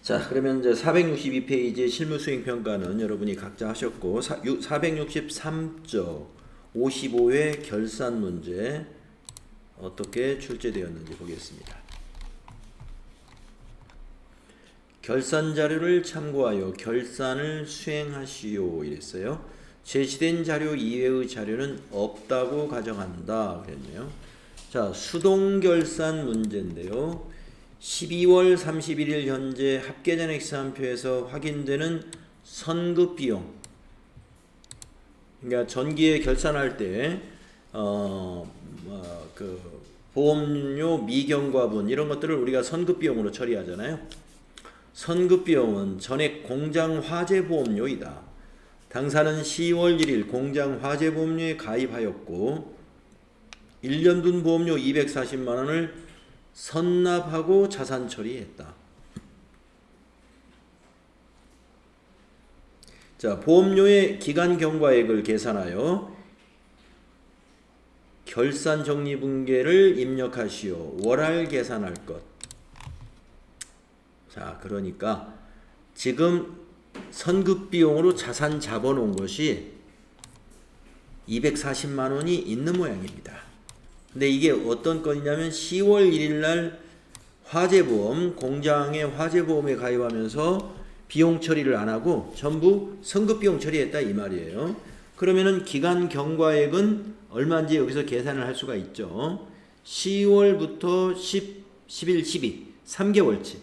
자, 그러면 이제 462페이지의 실무수행평가는 여러분이 각자 하셨고 463쪽 55회 결산 문제 어떻게 출제되었는지 보겠습니다. 결산 자료를 참고하여 결산을 수행하시오 이랬어요. 제시된 자료 이외의 자료는 없다고 가정한다 그랬네요. 자, 수동결산 문제인데요. 12월 31일 현재 합계잔액사항표에서 확인되는 선급비용, 그러니까 전기에 결산할 때 그 보험료 미경과분 이런 것들을 우리가 선급비용으로 처리하잖아요. 선급비용은 전액 공장 화재보험료이다. 당사는 10월 1일 공장 화재보험료에 가입하였고 1년 둔 보험료 240만원을 선납하고 자산 처리했다. 자, 보험료의 기간 경과액을 계산하여 결산 정리분계를 입력하시오. 월할 계산할 것. 자, 그러니까 지금 선급비용으로 자산 잡아놓은 것이 240만원이 있는 모양입니다. 근데 이게 어떤 건이냐면 10월 1일날 화재보험, 공장의 화재보험에 가입하면서 비용 처리를 안하고 전부 선급비용 처리했다 이 말이에요. 그러면은 기간 경과액은 얼마인지 여기서 계산을 할 수가 있죠. 10월부터 10, 11, 12 3개월치.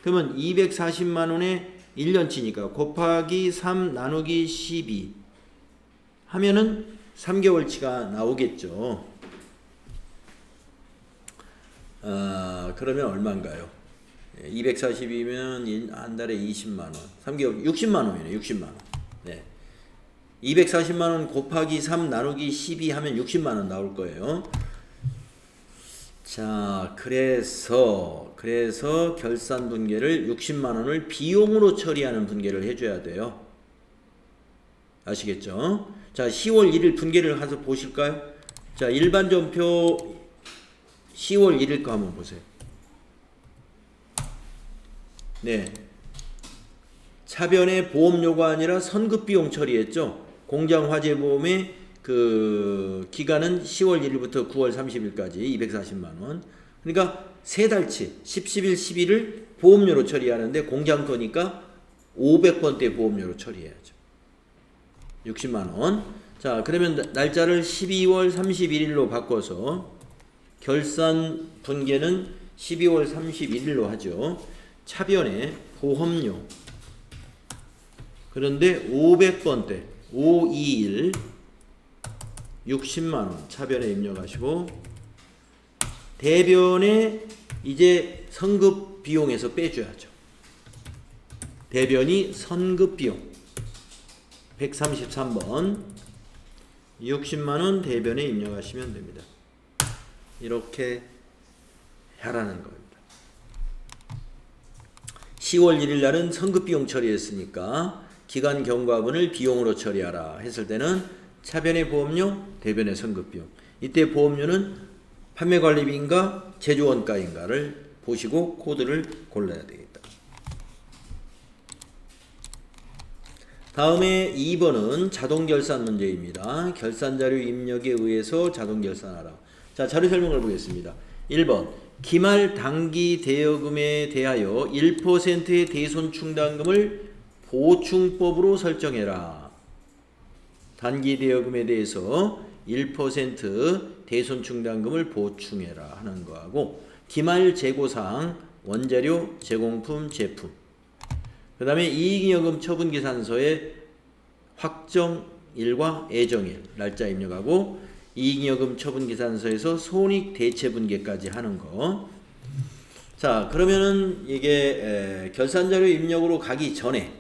그러면 240만원에 1년치니까 곱하기 3 나누기 12 하면은 3개월치가 나오겠죠. 그러면 얼마인가요? 240이면 한 달에 20만원, 3개월 60만원이네. 60만원. 네. 240만원 곱하기 3 나누기 12 하면 60만원 나올 거예요. 자, 그래서 결산 분계를 60만원을 비용으로 처리하는 분계를 해줘야 돼요. 아시겠죠? 자, 10월 1일 분계를 해서 보실까요? 자, 일반 전표 10월 1일 거 한번 보세요. 네. 차변의 보험료가 아니라 선급비용 처리했죠. 공장 화재보험의 그 기간은 10월 1일부터 9월 30일까지 240만원. 그러니까 세 달치 10, 11, 11을 보험료로 처리하는데 공장 거니까 500번대 보험료로 처리해야죠. 60만원. 자, 그러면 날짜를 12월 31일로 바꿔서 결산 분계는 12월 31일로 하죠. 차변에 보험료. 그런데 500번대 521 60만원 차변에 입력하시고 대변에 이제 선급 비용에서 빼줘야죠. 대변이 선급 비용 133번 60만원 대변에 입력하시면 됩니다. 이렇게 하라는 겁니다. 10월 1일 날은 선급비용 처리했으니까 기간 경과분을 비용으로 처리하라 했을 때는 차변의 보험료, 대변의 선급비용. 이때 보험료는 판매관리비인가 제조원가인가를 보시고 코드를 골라야 되겠다. 다음에 2번은 자동결산 문제입니다. 결산자료 입력에 의해서 자동결산하라. 자, 자료 설명을 보겠습니다. 1번 기말 단기 대여금에 대하여 1%의 대손충당금을 보충법으로 설정해라. 단기 대여금에 대해서 1% 대손충당금을 보충해라 하는 거하고 기말 재고사항 원자료, 제공품, 제품. 그 다음에 이익여금 처분계산서에 확정일과 애정일 날짜 입력하고 이익여금 처분계산서에서 손익대체분계까지 하는 거. 자, 그러면은 이게 결산자료 입력으로 가기 전에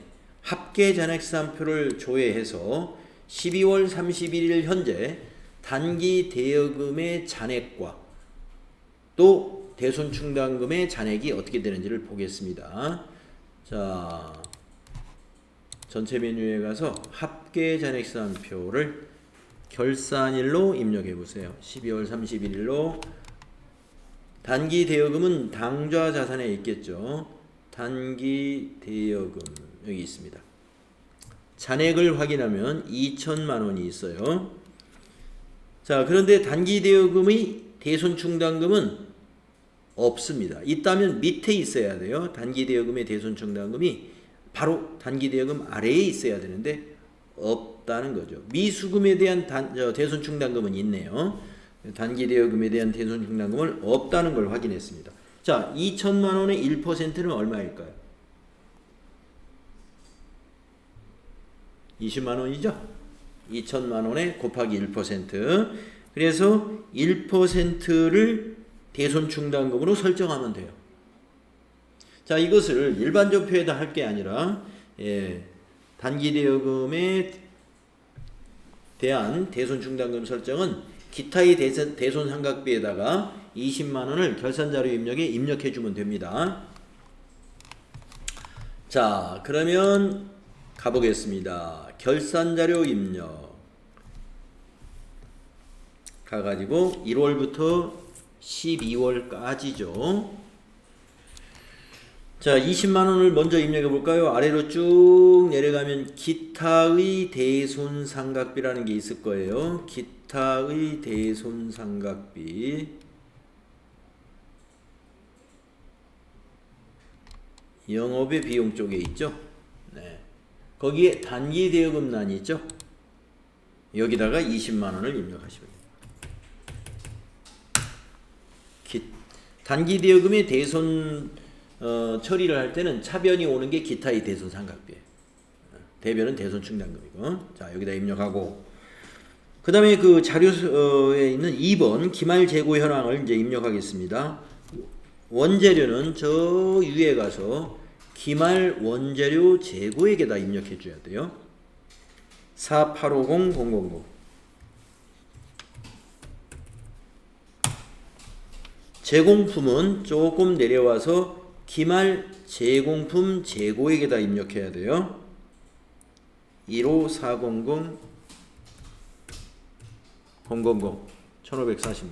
합계잔액사항표를 조회해서 12월 31일 현재 단기 대여금의 잔액과 또 대손충당금의 잔액이 어떻게 되는지를 보겠습니다. 자, 전체 메뉴에 가서 합계잔액사항표를 결산일로 입력해 보세요. 12월 31일로 단기 대여금은 당좌 자산에 있겠죠. 단기 대여금 여기 있습니다. 잔액을 확인하면 2천만 원이 있어요. 자, 그런데 단기 대여금의 대손 충당금은 없습니다. 있다면 밑에 있어야 돼요. 단기 대여금의 대손 충당금이 바로 단기 대여금 아래에 있어야 되는데 없다는 거죠. 미수금에 대한 대손 충당금은 있네요. 단기 대여금에 대한 대손 충당금은 없다는 걸 확인했습니다. 자, 2천만 원의 1%는 얼마일까요? 20만 원이죠? 2천만 원에 곱하기 1%. 그래서 1%를 대손 충당금으로 설정하면 돼요. 자, 이것을 일반 전표에다 할 게 아니라 단기 대여금에 대한 대손 충당금 설정은 기타의 대손 상각비에다가 20만 원을 결산자료 입력에 입력해 주면 됩니다. 자, 그러면 가보겠습니다. 결산자료 입력 가가지고 1월부터 12월까지죠. 자, 20만 원을 먼저 입력해 볼까요? 아래로 쭉 내려가면 기타의 대손상각비라는 게 있을 거예요. 기타의 대손상각비. 영업의 비용 쪽에 있죠. 네. 거기에 단기 대여금란이 있죠. 여기다가 20만 원을 입력하시면 됩니다. 단기 대여금의 대손 처리를 할 때는 차변이 오는 게 기타의 대손 상각비예요. 대변은 대손 충당금이고. 자, 여기다 입력하고. 그 다음에 그 자료에 있는 2번 기말 재고 현황을 이제 입력하겠습니다. 원재료는 저 위에 가서 기말 원재료 재고액에다 입력해 줘야 돼요. 4850000. 제공품은 조금 내려와서 기말 제공품 재고액에다 입력해야 돼요. 15400 1540만.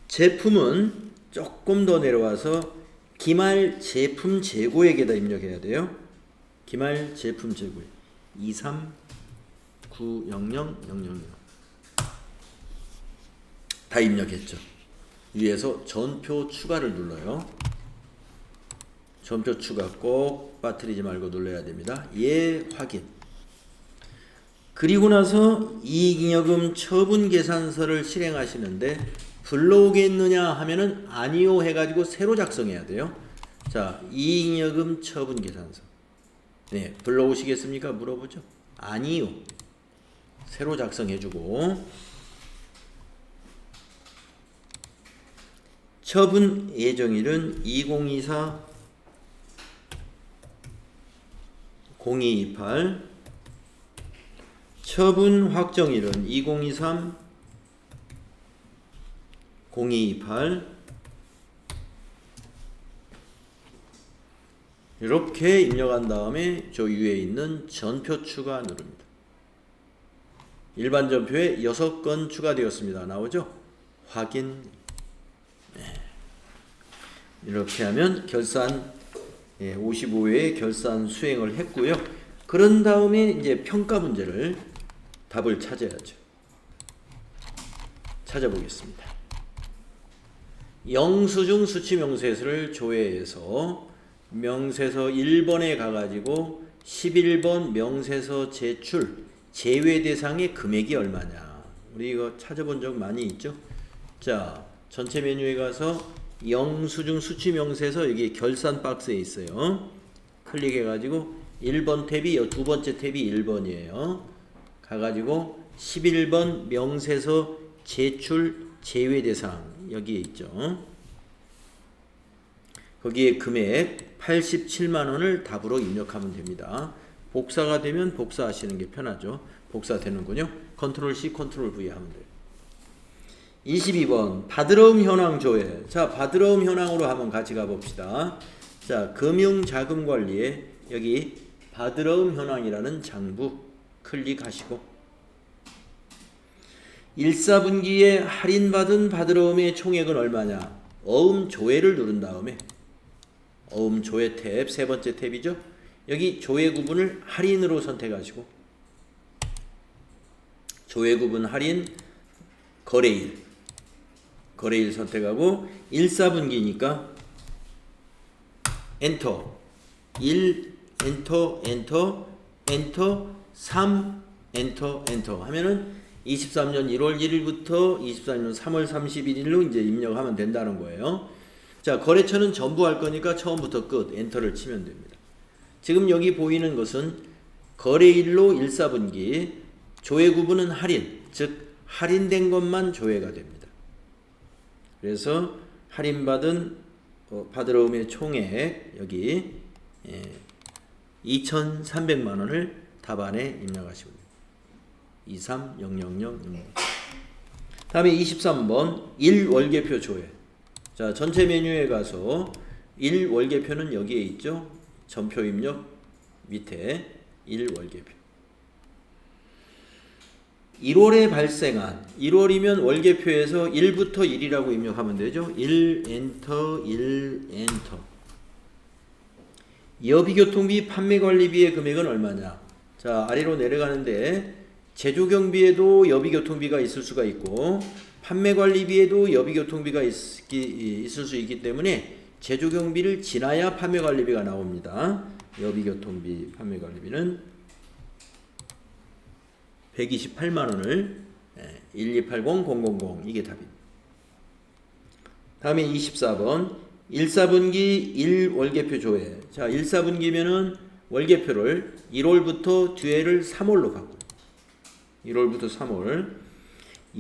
제품은 조금 더 내려와서 기말 제품 재고액에다 입력해야 돼요. 기말 제품 재고액 2390000. 다 입력했죠. 위에서 전표 추가를 눌러요. 전표 추가 꼭 빠뜨리지 말고 눌러야 됩니다. 예, 확인. 그리고 나서 이익잉여금 처분 계산서를 실행하시는데 불러오겠느냐 하면은 아니요 해가지고 새로 작성해야 돼요. 자, 이익잉여금 처분 계산서. 네, 불러오시겠습니까? 물어보죠. 아니요. 새로 작성해주고. 처분 예정일은 2024 0228. 처분 확정일은 2023 0228. 이렇게 입력한 다음에 저 위에 있는 전표 추가 누릅니다. 일반 전표에 6건 추가되었습니다. 나오죠? 확인. 네. 이렇게 하면 결산 55회의 결산 수행을 했고요. 그런 다음에 이제 평가 문제를 답을 찾아야죠. 찾아보겠습니다. 영수증 수취 명세서를 조회해서 명세서 1번에 가가지고 11번 명세서 제출 제외 대상의 금액이 얼마냐. 우리 이거 찾아본 적 많이 있죠? 자, 전체 메뉴에 가서 영수증 수취 명세서 여기 결산 박스에 있어요. 클릭해가지고 1번 탭이 두 번째 탭이 1번이에요. 가가지고 11번 명세서 제출 제외 대상 여기에 있죠. 거기에 금액 87만 원을 답으로 입력하면 됩니다. 복사가 되면 복사하시는 게 편하죠. 복사되는군요. 컨트롤 C, 컨트롤 V 하면 돼요. 22번 받으러움 현황 조회. 자, 받으러움 현황으로 한번 같이 가봅시다. 자, 금융자금관리에 여기 받으러움 현황이라는 장부 클릭하시고 1사분기에 할인받은 받으러움의 총액은 얼마냐. 어음 조회를 누른 다음에 조회 탭 세 번째 탭이죠. 여기 조회 구분을 할인으로 선택하시고 조회 구분 할인 거래일 선택하고 1/4분기니까 엔터 1 엔터 3 엔터 하면은 23년 1월 1일부터 24년 3월 31일로 이제 입력하면 된다는 거예요. 자, 거래처는 전부 할 거니까 처음부터 끝 엔터를 치면 됩니다. 지금 여기 보이는 것은 거래일로 1/4분기, 조회 구분은 할인, 즉 할인된 것만 조회가 됩니다. 그래서 할인받은 받으러 오면 총액 여기 2,300만 원을 답안에 입력하시면 됩니다. 23000. 다음에 23번 1월계표 조회. 자, 전체 메뉴에 가서 1월계표는 여기에 있죠. 전표 입력 밑에 1월계표. 1월에 발생한 1월이면 월계표에서 1부터 1이라고 입력하면 되죠. 1 엔터 1 엔터. 여비교통비 판매관리비의 금액은 얼마냐. 자, 아래로 내려가는데 제조경비에도 여비교통비가 있을 수가 있고 판매관리비에도 여비교통비가 있을 수 있기 때문에 제조경비를 지나야 판매관리비가 나옵니다. 여비교통비 판매관리비는 128만원을 1280000 이게 답입니다. 다음에 24번 1/4분기 1월계표 조회. 자, 1/4분기면은 월계표를 1월부터 뒤에를 3월로 바꿔요. 1월부터 3월.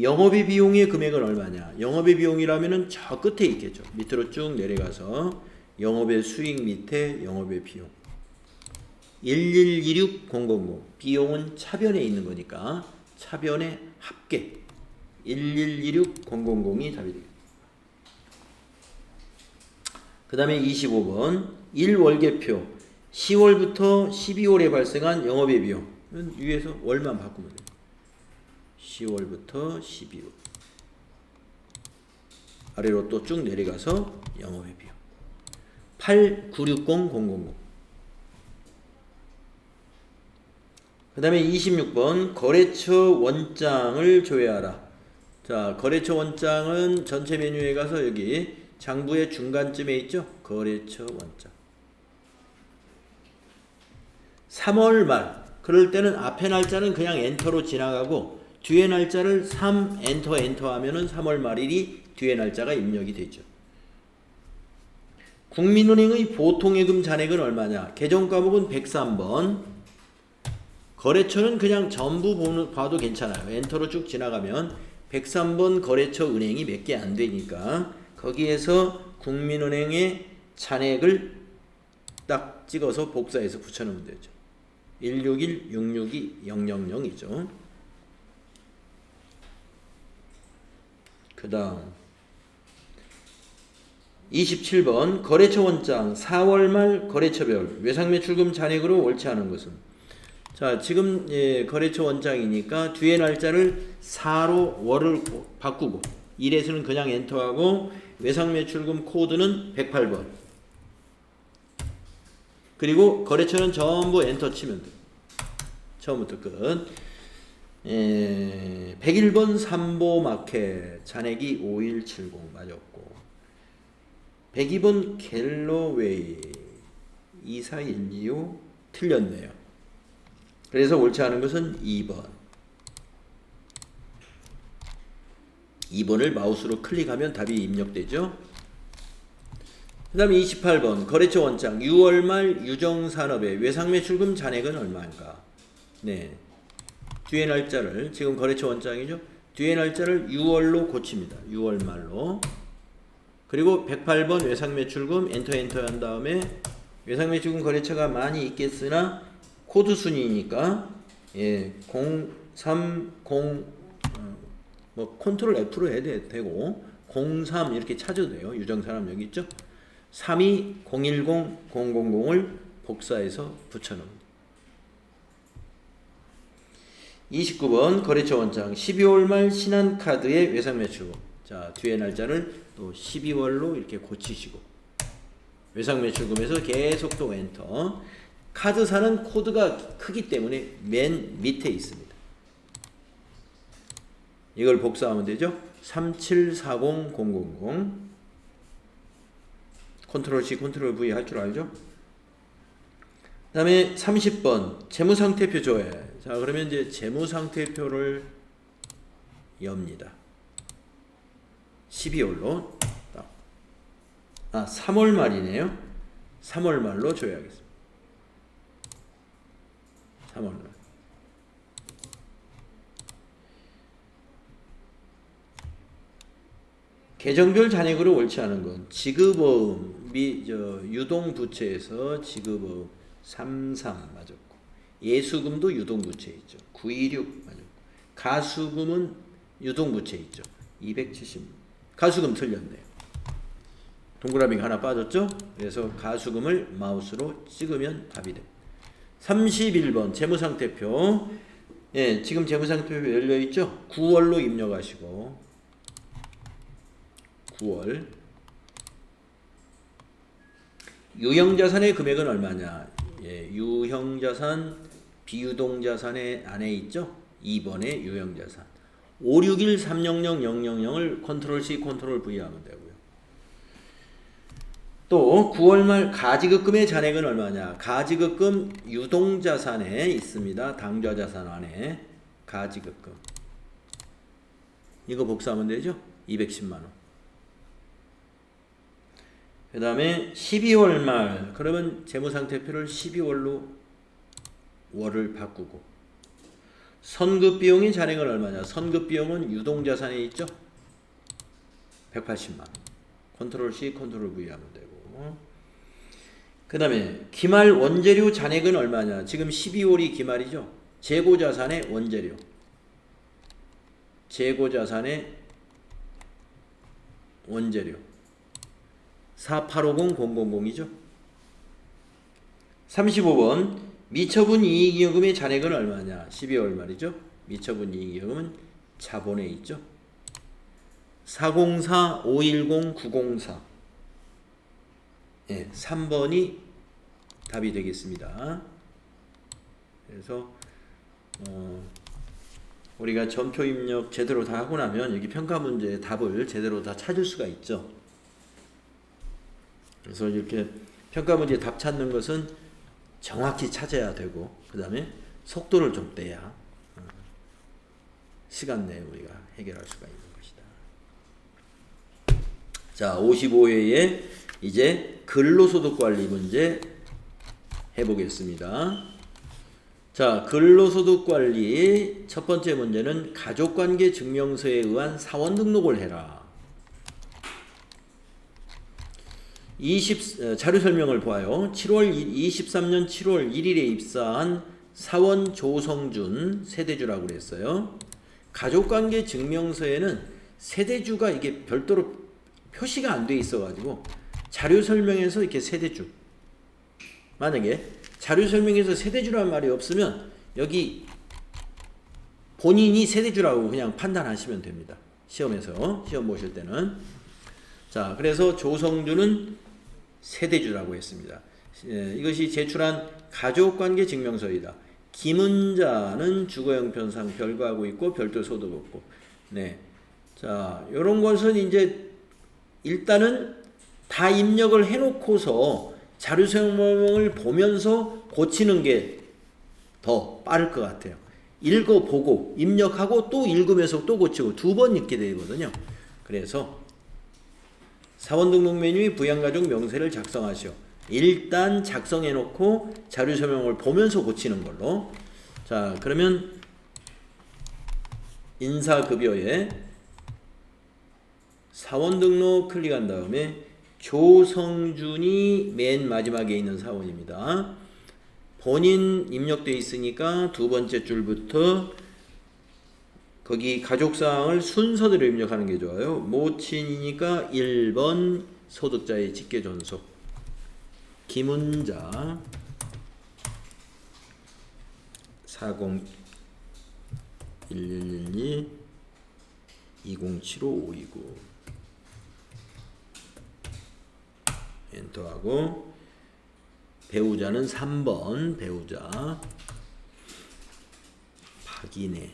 영업의 비용의 금액은 얼마냐? 영업의 비용이라면은 저 끝에 있겠죠. 밑으로 쭉 내려가서 영업의 수익 밑에 영업의 비용. 1126000 비용은 차변에 있는 거니까 차변의 합계 1126000이 답이 되겠습니다. 그 다음에 25번 1월계표 10월부터 12월에 발생한 영업의 비용 위에서 월만 바꾸면 돼요. 10월부터 12월 아래로 또 쭉 내려가서 영업의 비용 8960000. 그 다음에 26번 거래처 원장을 조회하라. 자, 거래처 원장은 전체 메뉴에 가서 여기 장부의 중간쯤에 있죠. 거래처 원장 3월 말 그럴 때는 앞에 날짜는 그냥 엔터로 지나가고 뒤에 날짜를 3 엔터 하면은 3월 말일이 뒤에 날짜가 입력이 되죠. 국민은행의 보통예금 잔액은 얼마냐. 계정과목은 103번. 거래처는 그냥 전부 봐도 괜찮아요. 엔터로 쭉 지나가면 103번 거래처 은행이 몇 개 안 되니까 거기에서 국민은행의 잔액을 딱 찍어서 복사해서 붙여놓으면 되죠. 161 662 000이죠. 그 다음 27번 거래처 원장 4월 말 거래처별 외상매출금 잔액으로 옳지않은 것은. 자, 지금 거래처 원장이니까 뒤에 날짜를 4로 월을 바꾸고 1에서는 그냥 엔터하고 외상매출금 코드는 108번 그리고 거래처는 전부 엔터 치면 돼요. 처음부터 끝. 101번 삼보마켓 잔액이 5170 맞았고 102번 갤러웨이 24125 틀렸네요. 그래서 옳지 않은 것은 2번. 2번을 마우스로 클릭하면 답이 입력되죠. 그 다음에 28번 거래처 원장 6월 말 유정산업의 외상매출금 잔액은 얼마인가. 네, 뒤에 날짜를 지금 거래처 원장이죠. 뒤에 날짜를 6월로 고칩니다. 6월 말로. 그리고 108번 외상매출금 엔터 한 다음에 외상매출금 거래처가 많이 있겠으나 코드 순위니까 030 뭐 컨트롤 F로 해야 되고 03 이렇게 찾아도 돼요. 유정산업 여기 있죠. 32010000을 복사해서 붙여놓습니다. 29번 거래처 원장 12월 말 신한카드의 외상매출금. 자, 뒤에 날짜를 또 12월로 이렇게 고치시고 외상매출금에서 계속 또 엔터. 카드사는 코드가 크기 때문에 맨 밑에 있습니다. 이걸 복사하면 되죠. 3740000 컨트롤 C 컨트롤 V 할 줄 알죠? 그 다음에 30번 재무상태표 조회. 자, 그러면 이제 재무상태표를 엽니다. 12월로 딱. 3월 말이네요. 3월 말로 조회하겠습니다. 3월 말. 계정별 잔액으로 옳지 않은 건 지급어음 유동부채에서 지급어음 33 맞았고, 예수금도 유동부채 있죠. 926 맞았고, 가수금은 유동부채 있죠. 270. 가수금 틀렸네요. 동그라미가 하나 빠졌죠. 그래서 가수금을 마우스로 찍으면 답이 됩니다. 31번 재무상태표. 예, 지금 재무상태표 열려있죠. 9월로 입력하시고 9월. 유형자산의 금액은 얼마냐. 예, 유형자산 비유동자산의 안에 있죠. 2번에 유형자산 56130000을 컨트롤 C 컨트롤 V 하면 되고요. 또 9월 말 가지급금의 잔액은 얼마냐. 가지급금 유동자산에 있습니다. 당좌자산 안에 가지급금. 이거 복사하면 되죠. 210만원. 그 다음에 12월 말, 그러면 재무상태표를 12월로 월을 바꾸고, 선급비용의 잔액은 얼마냐. 선급비용은 유동자산에 있죠. 180만원. 컨트롤 C 컨트롤 V 하면 되고, 그 다음에 기말 원재료 잔액은 얼마냐. 지금 12월이 기말이죠. 재고자산의 원재료, 재고자산의 원재료 4850000이죠. 35번 미처분 이익이익금의 잔액은 얼마냐. 12월 말이죠. 미처분 이익이익금은 자본에 있죠. 404 510 904. 예, 3번이 답이 되겠습니다. 그래서 우리가 점표 입력 제대로 다 하고 나면 여기 평가 문제의 답을 제대로 다 찾을 수가 있죠. 그래서 이렇게 평가 문제 답 찾는 것은 정확히 찾아야 되고, 그 다음에 속도를 좀 떼야 시간 내에 우리가 해결할 수가 있는 것이다. 자, 55회에 이제 근로소득관리 문제 해보겠습니다. 자, 근로소득관리 첫 번째 문제는 가족관계 증명서에 의한 사원 등록을 해라. 자료 설명을 보아요. 23년 7월 1일에 입사한 사원 조성준 세대주라고 그랬어요. 가족관계 증명서에는 세대주가 이게 별도로 표시가 안 돼 있어가지고 자료 설명에서 이렇게 세대주, 만약에 자료 설명에서 세대주라는 말이 없으면 여기 본인이 세대주라고 그냥 판단하시면 됩니다. 시험에서 시험 보실 때는. 자, 그래서 조성주는 세대주라고 했습니다. 이것이 제출한 가족관계 증명서이다. 김은자는 주거형편상 별거하고 있고 별도 소득 없고. 네. 자, 요런 것은 이제 일단은 다 입력을 해놓고서 자료 설명을 보면서 고치는 게 더 빠를 것 같아요. 읽어보고 입력하고 또 읽으면서 또 고치고 두 번 읽게 되거든요. 그래서 사원등록 메뉴의 부양가족 명세를 작성하시오. 일단 작성해놓고 자료 설명을 보면서 고치는 걸로. 자, 그러면 인사급여에 사원등록 클릭한 다음에 조성준이 맨 마지막에 있는 사원입니다. 본인 입력되어 있으니까 두 번째 줄부터 거기 가족사항을 순서대로 입력하는 게 좋아요. 모친이니까 1번 소득자의 직계존속 김은자 401112 2075 529. 엔터하고 배우자는 3번 배우자 박인혜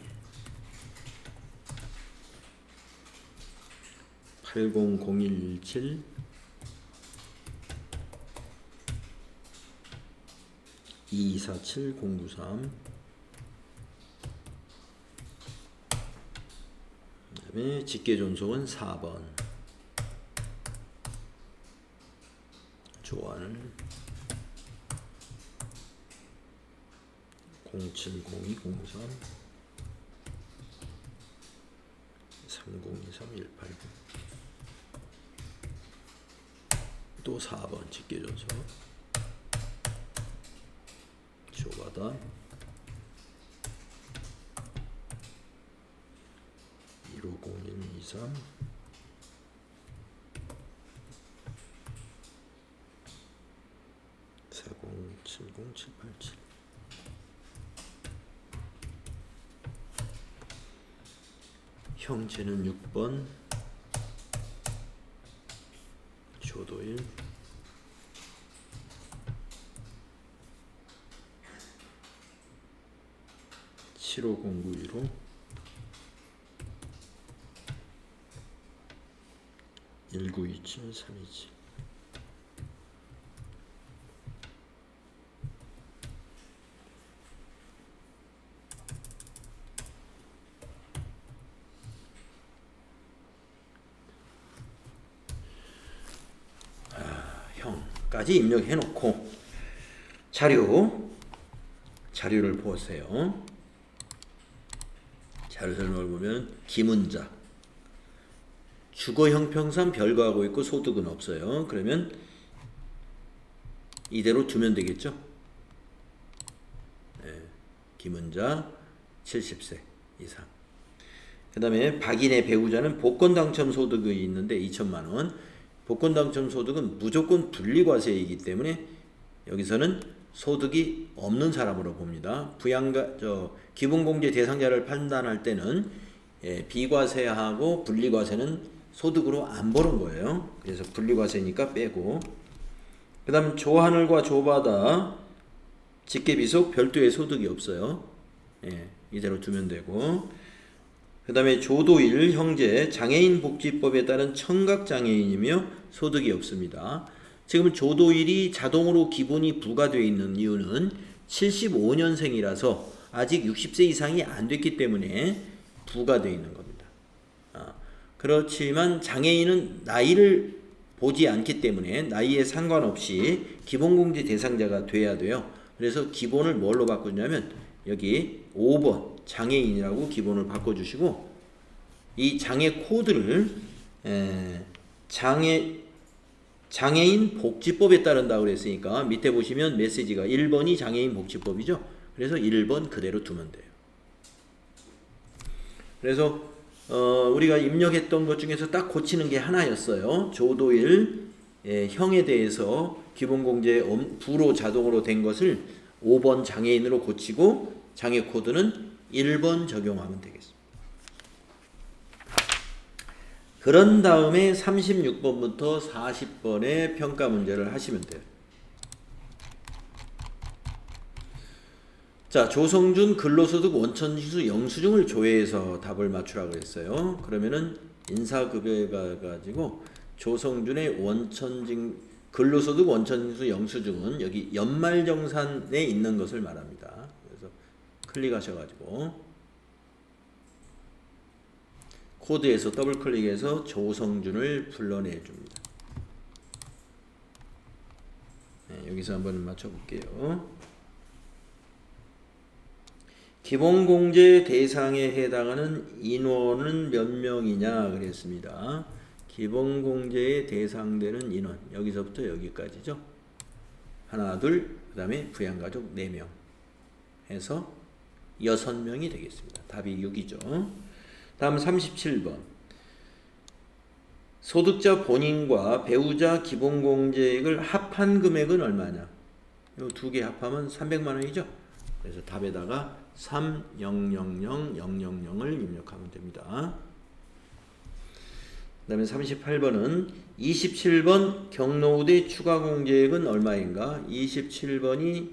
800117 2247-093 그 다음에 직계존속은 4번 조안을 0702-03 3023-189 또 4번 직계존속 조바다 150123 4070-787 형제는 6번 조도일 750915 1927-327 형까지 입력해 놓고 자료를 보세요. 자료 설명을 보면 기문자 주거 형평상 별거하고 있고 소득은 없어요. 그러면 이대로 두면 되겠죠. 네, 기문자 70세 이상. 그 다음에 박인의 배우자는 복권 당첨 소득이 있는데 2천만원. 복권 당첨 소득은 무조건 분리과세이기 때문에 여기서는 소득이 없는 사람으로 봅니다. 기본공제 대상자를 판단할 때는 비과세하고 분리과세는 소득으로 안 보는 거예요. 그래서 분리과세니까 빼고. 그 다음 조하늘과 조바다 직계비속 별도의 소득이 없어요. 이대로 두면 되고. 그 다음에 조도일 형제 장애인 복지법에 따른 청각장애인이며 소득이 없습니다. 지금 조도일이 자동으로 기본이 부과되어 있는 이유는 75년생이라서 아직 60세 이상이 안 됐기 때문에 부과되어 있는 겁니다. 그렇지만 장애인은 나이를 보지 않기 때문에 나이에 상관없이 기본공제 대상자가 돼야 돼요. 그래서 기본을 뭘로 바꾸냐면 여기 5번 장애인이라고 기본을 바꿔주시고 이 장애 코드를 장애인 복지법에 따른다고 그랬으니까 밑에 보시면 메시지가 1번이 장애인 복지법이죠. 그래서 1번 그대로 두면 돼요. 그래서 우리가 입력했던 것 중에서 딱 고치는 게 하나였어요. 조도일 형에 대해서 기본공제 부로 자동으로 된 것을 5번 장애인으로 고치고 장애 코드는 1번 적용하면 되겠습니다. 그런 다음에 36번부터 40번의 평가 문제를 하시면 돼요. 자, 조성준 근로소득 원천징수 영수증을 조회해서 답을 맞추라고 했어요. 그러면은 인사급여에 가가지고 조성준의 근로소득 원천징수 영수증은 여기 연말정산에 있는 것을 말합니다. 그래서 클릭하셔가지고 코드에서 더블 클릭해서 조성준을 불러내 줍니다. 여기서 한번 맞춰볼게요. 기본공제 대상에 해당하는 인원은 몇 명이냐 그랬습니다. 기본공제에 대상되는 인원 여기서부터 여기까지죠. 하나 둘 그 다음에 부양가족 4명 해서 6명이 되겠습니다. 답이 6이죠. 다음 37번 소득자 본인과 배우자 기본공제액을 합한 금액은 얼마냐. 이 두 개 합하면 300만원이죠. 그래서 답에다가 30000000을 입력하면 됩니다. 그다음에 38번은 27번 경로우대 추가 공제액은 얼마인가? 27번이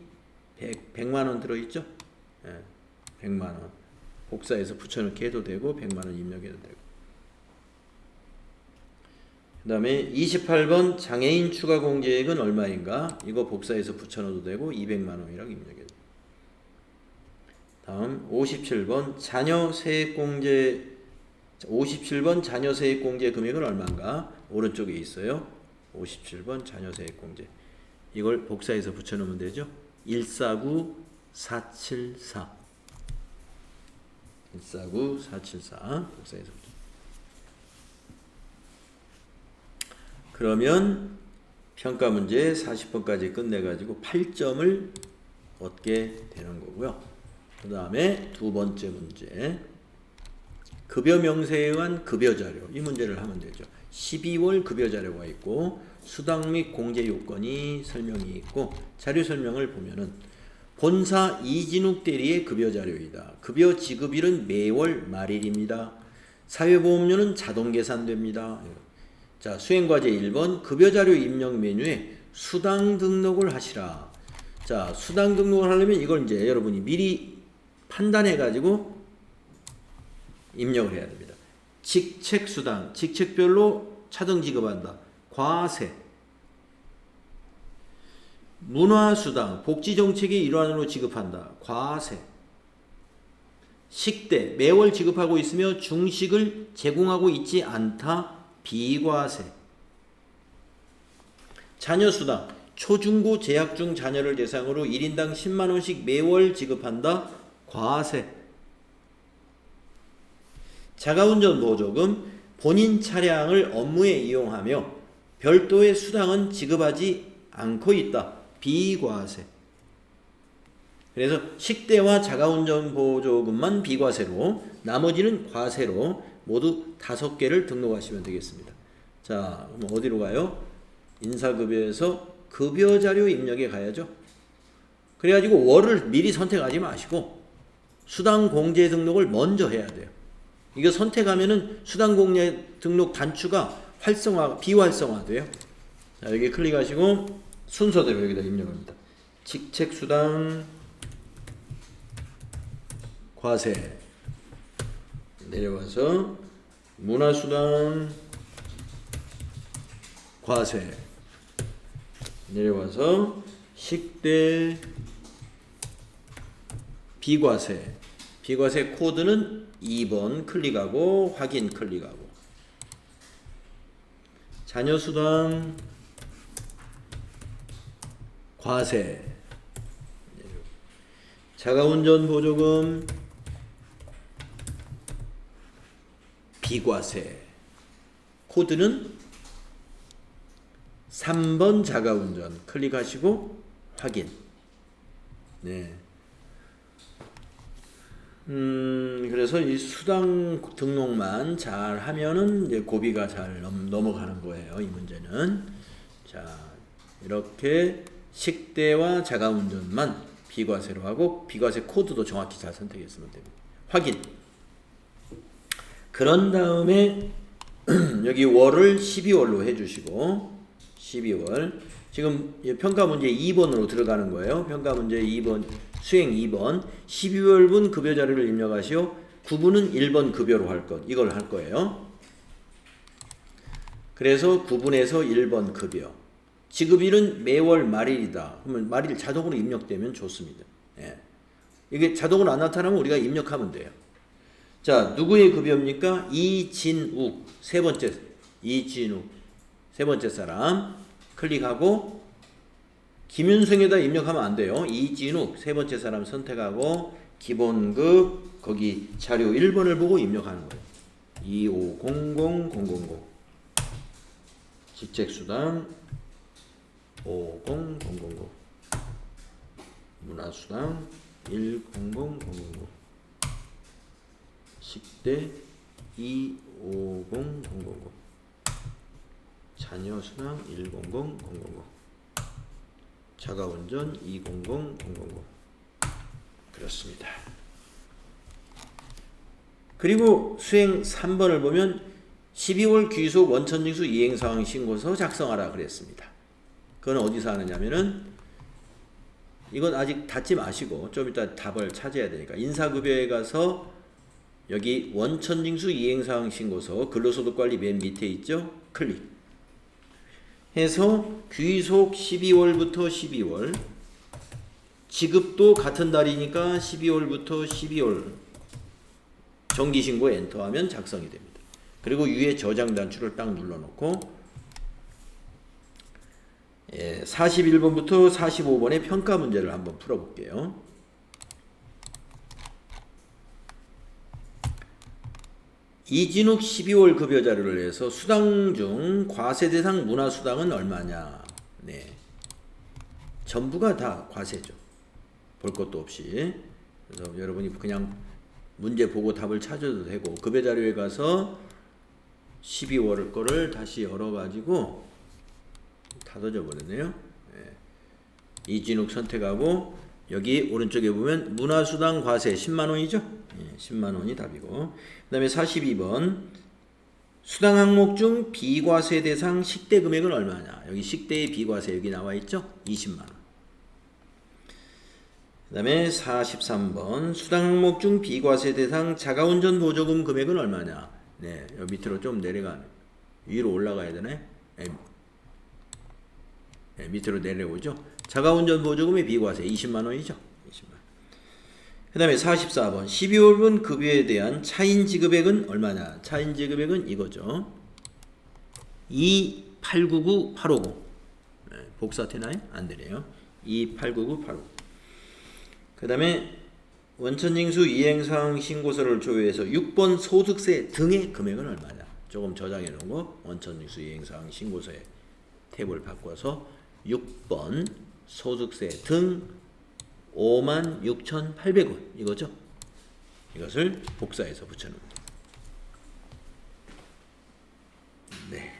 100만 원 들어있죠? 예, 100만 원. 복사해서 붙여넣기 해도 되고 100만 원 입력해도 되고. 그 다음에 28번 장애인 추가 공제액은 얼마인가? 이거 복사해서 붙여넣어도 되고 200만 원이라고 입력해도 되고. 다음 57번 자녀 세액공제 57번 자녀 세액공제 금액은 얼마인가? 오른쪽에 있어요. 57번 자녀 세액공제. 이걸 복사해서 붙여넣으면 되죠. 149474. 149474 복사해서 붙여. 그러면 평가 문제 40번까지 끝내가지고 8점을 얻게 되는 거고요. 그 다음에 두 번째 문제. 급여 명세에 의한 급여 자료. 이 문제를 하면 되죠. 12월 급여 자료가 있고 수당 및 공제 요건이 설명이 있고 자료 설명을 보면은 본사 이진욱 대리의 급여 자료이다. 급여 지급일은 매월 말일입니다. 사회보험료는 자동 계산됩니다. 자, 수행과제 1번 급여 자료 입력 메뉴에 수당 등록을 하시라. 자, 수당 등록을 하려면 이걸 이제 여러분이 미리 판단해 가지고 입력을 해야 됩니다. 직책수당, 직책별로 차등 지급한다. 과세, 문화수당, 복지정책의 일환으로 지급한다. 과세, 식대, 매월 지급하고 있으며 중식을 제공하고 있지 않다. 비과세, 자녀수당, 초중고 재학 중 자녀를 대상으로 1인당 10만원씩 매월 지급한다. 과세, 자가운전 보조금, 본인 차량을 업무에 이용하며 별도의 수당은 지급하지 않고 있다. 비과세. 그래서 식대와 자가운전 보조금만 비과세로, 나머지는 과세로 모두 5개를 등록하시면 되겠습니다. 자, 그럼 어디로 가요? 인사급여에서 급여자료 입력에 가야죠. 그래가지고 월을 미리 선택하지 마시고 수당 공제 등록을 먼저 해야 돼요. 이거 선택하면은 수당 공제 등록 단추가 비활성화돼요. 자, 여기 클릭하시고 순서대로 여기다 입력합니다. 직책수당, 과세, 내려와서 문화수당, 과세, 내려와서 식대, 비과세, 비과세 코드는 2번 클릭하고 확인 클릭하고, 자녀수당, 과세, 자가운전 보조금, 비과세, 코드는 3번 자가운전 클릭하시고 확인. 네. 그래서 이 수당 등록만 잘 하면은 이제 고비가 잘 넘어가는 거예요. 이 문제는. 자, 이렇게 식대와 자가운전만 비과세로 하고 비과세 코드도 정확히 잘 선택했으면 됩니다. 확인. 그런 다음에 여기 월을 12월로 해주시고 12월 지금 평가 문제 2번으로 들어가는 거예요. 평가 문제 2번 수행 2번 12월분 급여 자료를 입력하시오. 구분은 1번 급여로 할 것. 이걸 할 거예요. 그래서 구분해서 1번 급여. 지급일은 매월 말일이다. 그러면 말일 자동으로 입력되면 좋습니다. 예. 이게 자동으로 안 나타나면 우리가 입력하면 돼요. 자, 누구의 급여입니까? 이진욱. 세 번째. 이진욱. 세 번째 사람. 클릭하고 김윤승에다 입력하면 안 돼요. 이진욱. 세 번째 사람 선택하고 기본급 거기 자료 1번을 보고 입력하는 거예요. 2500000. 직책수당 50000. 문화수당 1000000. 식대 2500000. 자녀수당 1000000. 자가운전 2000000. 그렇습니다. 그리고 수행 3번을 보면 12월 귀속 원천징수 이행사항 신고서 작성하라 그랬습니다. 그건 어디서 하느냐면은 이건 아직 닫지 마시고 좀 이따 답을 찾아야 되니까 인사급여에 가서 여기 원천징수 이행사항 신고서 근로소득관리 맨 밑에 있죠? 클릭 해서 귀속 12월부터 12월 지급도 같은 달이니까 12월부터 12월 정기신고 엔터하면 작성이 됩니다. 그리고 위에 저장 단추를 딱 눌러놓고 41번부터 45번의 평가 문제를 한번 풀어볼게요. 이진욱 12월 급여 자료를 해서 수당 중 과세 대상 문화수당은 얼마냐. 네. 전부가 다 과세죠. 볼 것도 없이. 그래서 여러분이 그냥 문제 보고 답을 찾아도 되고 급여 자료에 가서 12월 거를 다시 열어가지고 닫아져 버렸네요. 네. 이진욱 선택하고 여기 오른쪽에 보면 문화수당 과세 10만원이죠. 네, 10만원이 답이고 그 다음에 42번 수당 항목 중 비과세 대상 식대 금액은 얼마냐. 여기 식대의 비과세 여기 나와 있죠. 20만원. 그 다음에 43번 수당 항목 중 비과세 대상 자가운전 보조금 금액은 얼마냐. 네, 여기 밑으로 좀 내려가 위로 올라가야 되네. 네, 밑으로 내려오죠. 자가운전 보조금의 비과세 20만원이죠. 20만. 그 다음에 44번 12월분 급여에 대한 차인 지급액은 얼마냐. 차인 지급액은 이거죠. 2899850 네, 복사 되나요? 안 되네요. 2899850. 그 다음에 원천징수 이행사항 신고서를 조회해서 6번 소득세 등의 금액은 얼마냐. 조금 저장해 놓은 거 원천징수 이행사항 신고서에 탭을 바꿔서 6번 소득세 등 56,800원 이거죠. 이것을 복사해서 붙여놓습니다. 네.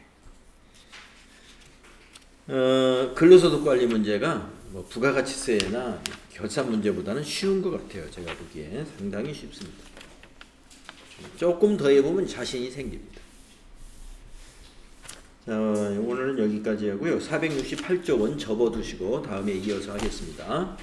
근로소득 관리 문제가 뭐 부가가치세나 결산 문제보다는 쉬운 것 같아요. 제가 보기에 상당히 쉽습니다. 조금 더 해보면 자신이 생깁니다. 자, 오늘은 여기까지 하고요. 468쪽은 접어두시고 다음에 이어서 하겠습니다.